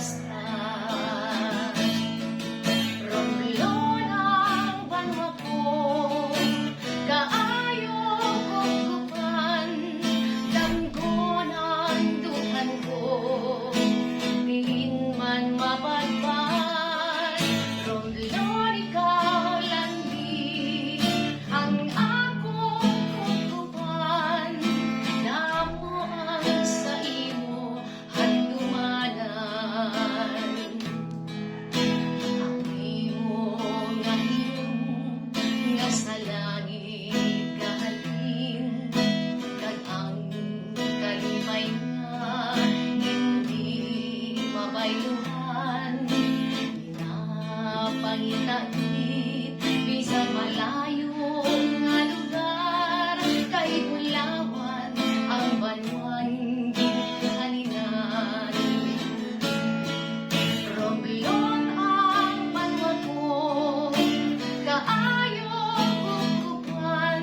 basta. Romblon ang banwa ko, kaayo kukupan, damgon ang duhan ko, diin man mapagpan. Romblon, ikaw lang di ang akong kukupan, damo ang sa imo handumanan. Ang imo nga hilom nga sa langit kahalin, kag ang kalipay nga hindi mabayluhan. Pinapangitagit bisan malayo nga lugar, kay Bulawan ang banwan ginhalinan. Romblon ang banwa ko, kaayo kukupan,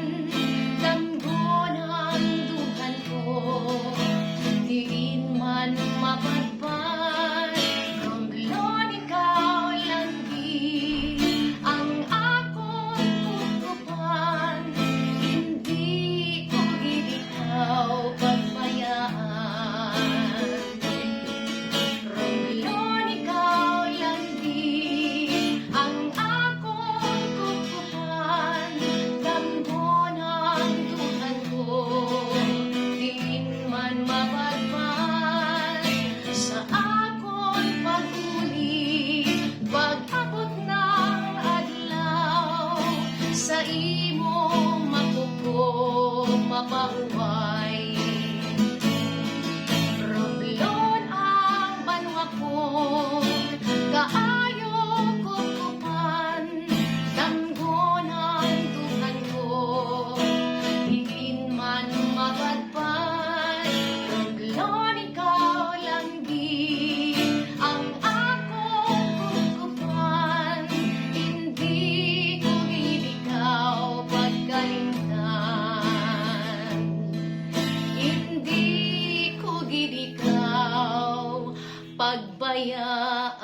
damgon ang duhan ko, diin man mapagpan. Romblon, ikaw lang di ang akong kukupan, hindi ko ikaw pagbayaan. Romblon, ikaw lang di ang akong kukupan, damgon ang duhan ko, diin man mapagpan. Sa akon pag-uli, pag-abot ng adlaw, sa imo makuko mapahuway. Romblon ang banwa ko, kaayo kukupan, damgon ang duhan ko, diin man mapagpan. Romblon, ikaw lang di ang akong kukupan, hindi ko ikaw pagkalintan. Hindi ko ikaw pagbayaan.